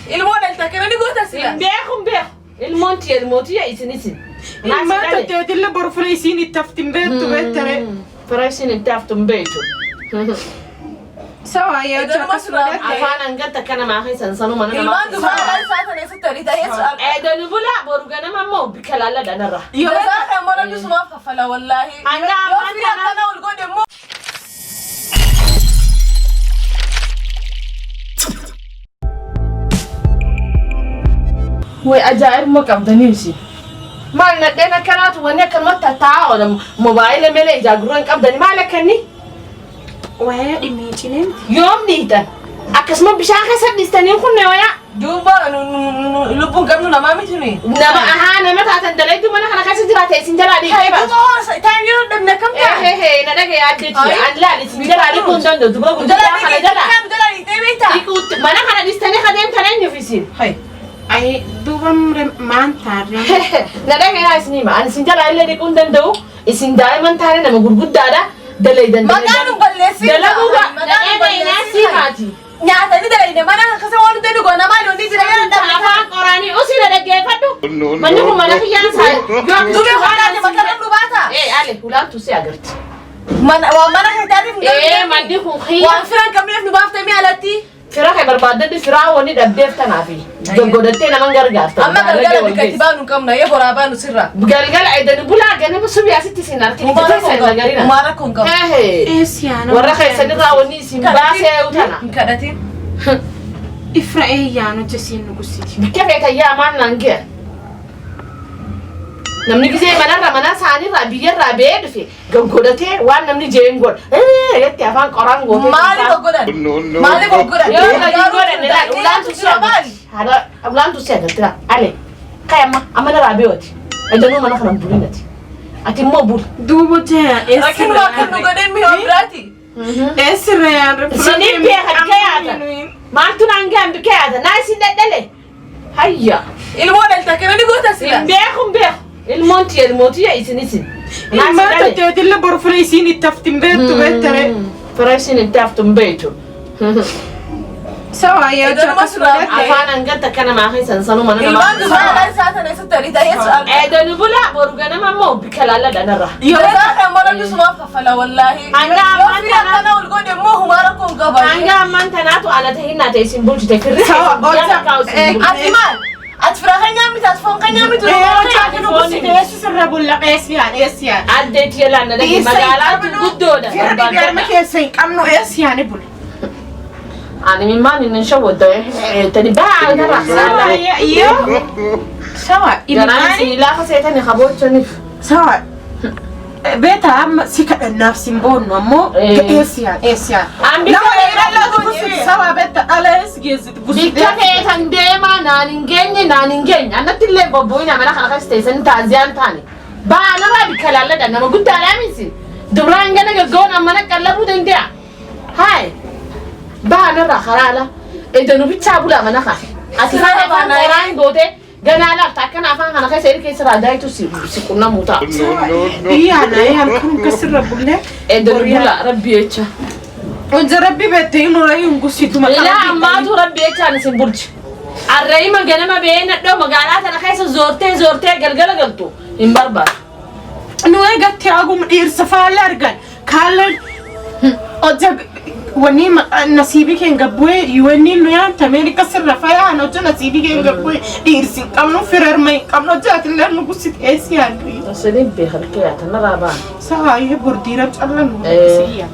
الموديل تكنا نقول تسلا بيخ المونتي إسن ما تتوت اللي برفريسين التفتم بيتو بيتري فريسين التفتم بيتو سوا يا جاكسرة afan angkat kana ma kai sansanu mana ilman du fara saata ne sittari ta yesal da nubula borugana mammo bikalala da narra yo saata mara du suma fafala wallahi anga yo fi kana ulgode mo way ajaib mo kabdanisi mal na dena karatu wanne kalmar ta da mobile mele jagruan kabdani malakani وهي إيميجينين يوم نيتا أكسم بشاخة سبستانين كنا ويا دوبا لبون قبل ما متني نما أنا ما تعتن دلائي ما أنا خنا كاسة جراتي سنجرا لي هاي بس تاني يوم دمنا كم تاني هي ندك يا عدتي أن لا سنجرا لي كون دندو تبغى كون دلا خلا دلا كم دلا يتبيتا يكوت ما أنا خنا دستاني خديم تاني نفسين هاي أي دوبا مان تاري ندك يا سنيما أنا سنجرا اللي دي كون دندو السنجرا من تاني نما قرقود دادا دلائي دندو ما كانوا بلسين دلا بوجا ندك يا سيماتي nyaatani dalayne mana kasa wonu dedu go na mali ondi jira da afa qorani usira da gefadu manni ko mana kiyan sai dube wala ne makaran dubata ale hulan tu sai agarti mana wa mana hetani manni ko khiya wa firan kamne nu bafta mi alati fira kay barbada di fira woni da deftana fi gogodatte na mangar garta amma galgala dikatibanu kamna ye borabanu sirra galgal aidan bula gane musu biya sitti sinarti sai na garina mara kon kam إيسيانا warra kay sanira woni simba sai utana kadatin إفرا إيه يانو تسين نقصيتي bikafe kay ya man nange namni gize mana sani rabiyar rabe dufe gogodatte wan namni jengol yatti afan qoran gote mali gogodan mali gogodan yo da gogodan ne ulan tu sabali hada ulan tu sai garta ale kayama amana rabe wati ajanu mana kana bulinati ati mobul دوبو جاء lakin wa kan gogodan mi hobrati إسرا يا رفرا sinin be hadkayata martu nange ambikayata nasi dadale hayya il model takena ni gota sila be المونتي يا إسنيسن ما تتوت اللي برفريسين التفتم بيتو بيتري فريسين التفتم بيتو سوا يا جاكسرة afan angkat kana ma kai sansanu mana ilman du fara saata ne sittari ta yesal da nubula borugana mammo bikalala da narra yo saata mara du suma fafala wallahi anga yo fi kana ulgode mo humara kon gaba anga man tanatu ala tahinna ta isin bulti ta kirri atiman atfrahanya mit atfonkanya mit سر بولا إيسيان إيسيان addeti yala na dagi magala tu guddoda في بيار ما كيسين كم نو إيسيان بول ani min mani nin shawoda tani ba ga rasala يا سوا gana si la ka sai tani khabotoni سوا بيتا عم سكة النفس بون مو إيسيان إيسيان ambi سوا بيتا أليس جيزت bikafe tan dema naningenye anatille boboina mana kana station tazian tani ba na ba bikalalla da na gudda lamisi duranga daga gona mana kallabu dan dia hai ba na ra kharala idan bi tabula mana ka asira ba na ran gote gana la ta kana fa kana kai sai kai sira dai to si kunna muta يا أنا يا كم كسر بولا idan bula rabbi yacha ونجربي بيتين ورايهم قصيتو ما ila amma to rabbi yacha ni simburji arrai magana ma bayna do magala ta kai sa zorte galgala galto in barbar نوعي قلت يا أقوم إرسفال أرجع كالر أجا وني نصيبي كان قبوي يوني نويا تميري كسر رفايا أنا أجا نصيبي كان قبوي إرسين كم فرر ماي كم جات اللي أنا قصيت إيسي أدري أصلين بخلقيات أنا رابان سواء برديرة الله نوسيا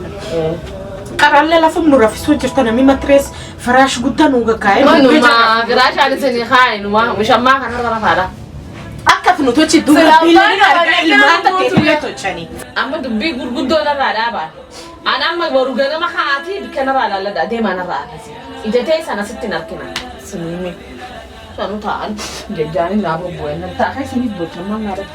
كارل لا فم نورا في سوتش تنا مي ماتريس فراش قدّا نوجا كاي ما قراش على سني خاين مش أما كان رافالا أكف نوتشي دولا بيلا نرجع ما تكلم توتشاني أما دبي قرقود دولا رابا أنا أما بروجنا ما خاتي بكنا رالا لا ده ما نرى إذا تيس أنا ستين أركنا سنيمي شانو تان جاني نابو بوين نتاعي سني بوتشان ما نعرف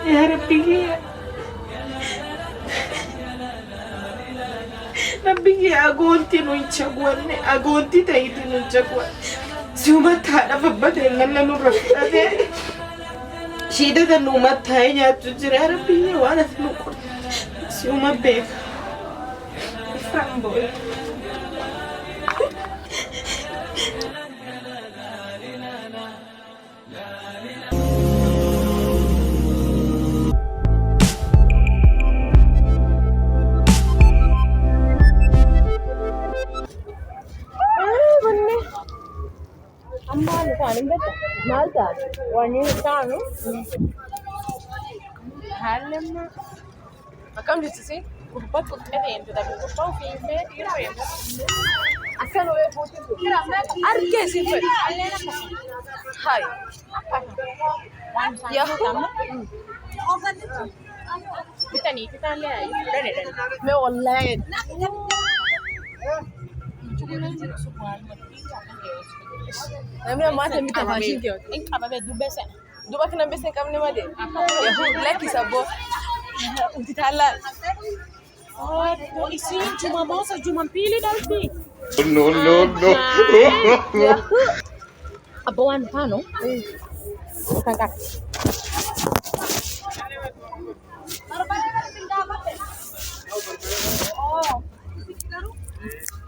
يا ربي ربي أقولتي نويتشقون أقولتي تايتي نويتشقون سوما تانا فبدل لنا نرفضه Shida da numa tanya tu jira rabbi wana nuko. Si uma bek. Frambo. Malta. One year time. Halama. Akam dito si? Kurba kut evento da kurba o film evento. Akan oye photo ko. Arke si fe. Hi. Ya. Kita le ayi. Dane. मैं online. मैं माते मिटा fashion के. Inka babe dubesa. Duba kena besen kam ne made. Ya hu like sabo. Utitala. Oh, isi cuma mosa cuma pilih dalbi. No, no, no. Abawan pano. Kakak.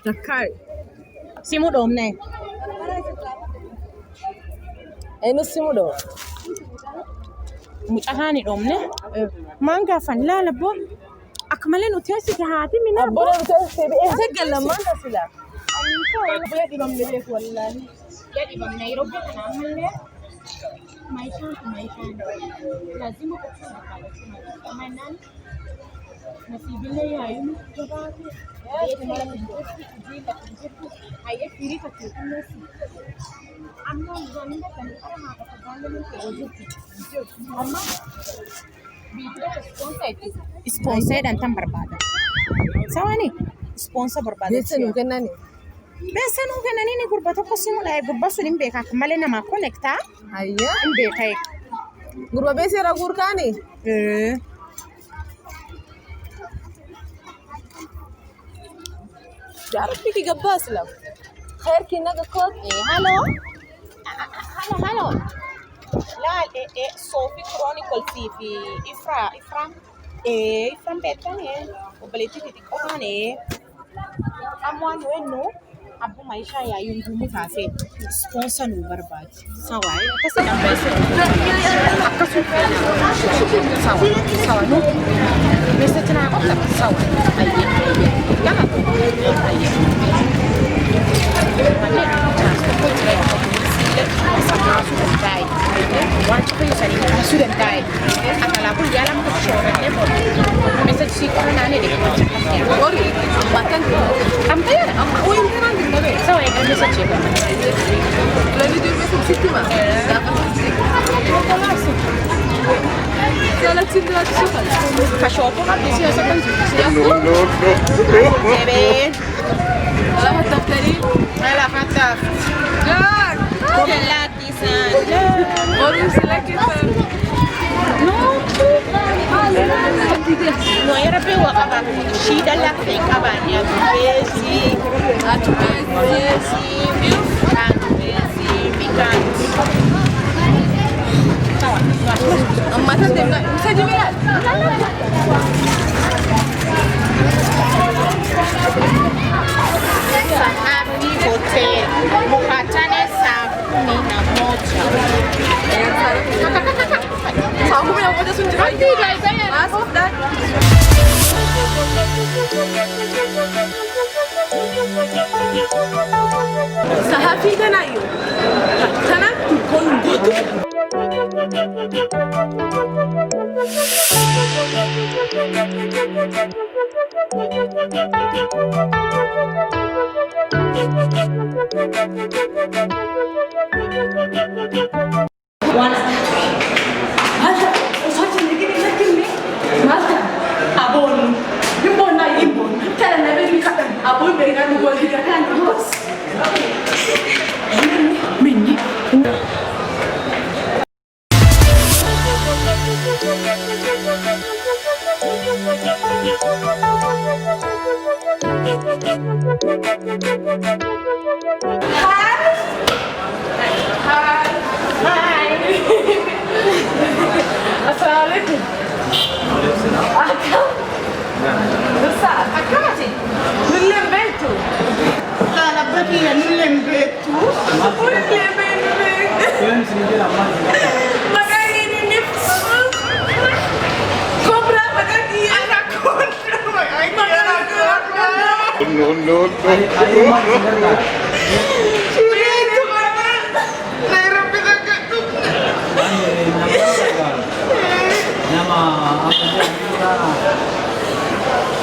Nakai. Simu dom ne. Eno simu do. Mutahani dom ne. Manga fan la la bom. Akmalen utasi ke hati mina. Abora mtase be esegel lama sila. Abora di bam lele wallahi. Jadi bang Nairobi kana halle. Maisha. Lazima kama nani? Nasibile ya yunu jabati. Ayete mara kujila kujibu. Ayete katika nasi. Amma zaninde kan arama ka zaninde ke wajibi. Amma sponsor dan tam berbada. Sawa nih, sponsor berbada. Besen kenna ni. Besen kenna ni gurba to kosimu la gurba sulim be ka kamale na ma connecta. Ayya. Be kai. Gurba bese ra gurkani. تعرفي كي قباس له خير كي نقا كود Halo. La Sofi Chronicles في IFRAH IFRAH betane obaleti tiko kane amwani wenu abu maisha ya yungumu kafe sponsor no barbadi sawa akasi na pesa akasu sawa no pesa tena kwa sawa aye kama aye Wanti ko yusani student dai akala ko yala mo shora ne bo message si ko na ne de ori matan am kaya am o yung nan din be so ay ka message ko la video message sitima Sala tindra tsuka ka shopo ka disi sa kan No, no, no. bebe ala hataftari ala hata jar kella kisan ori silaki no era pe wa ka shi dalla fe ka ba ya besi atu besi kan besi bikan amma ta demna message mera Happy Hotel mukatane saa 11 Saa 11 sunjira masuk dan sahafi tana yo tana kon goto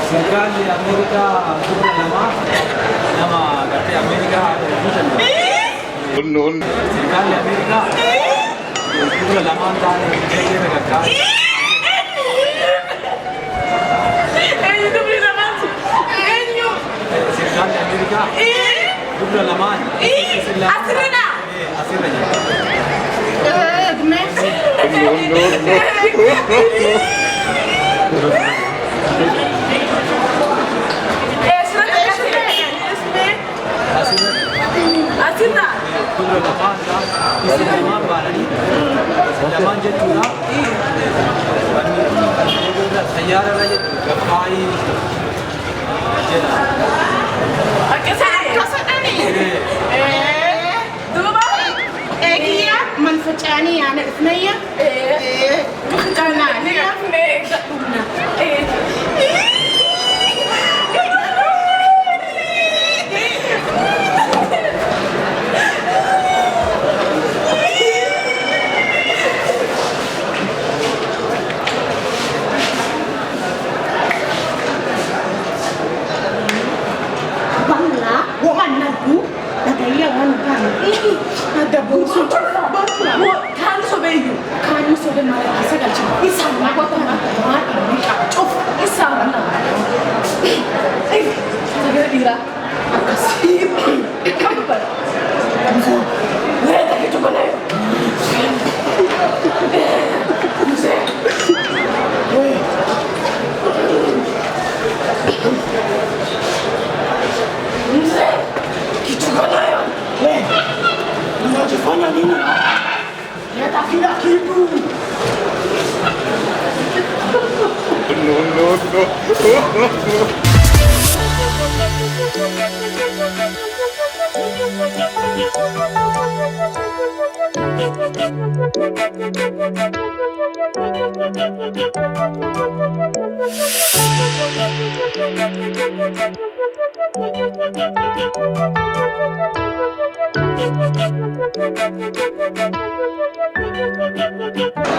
Serikali Amerika sudah lama, nama kata Amerika Serikali Amerika sudah lama tak jadi dekat. Serikali Amerika sudah lama. Asrina. Asirna. Sudah lama dah. Sudah lama barani. Lama jadi tu lah. Sejarah lagi kapai. منفجعني يعني اثنين bangla woman nagu nadaya wan kan ada busu kan sobe mara kisa galchi isa na ko ta ma ni ka chof isa na saga dira akasi kamu par mereka ke coba naik unajifanya nini? Leta kila kitu.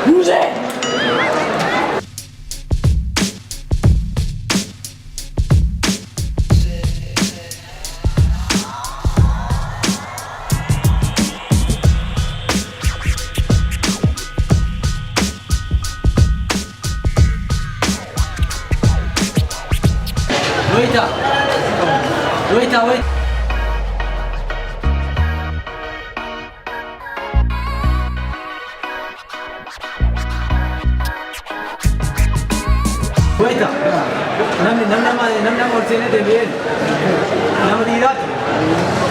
Mzee! Wait. Waita, namni orsiine deebi'een nama dhiiraati.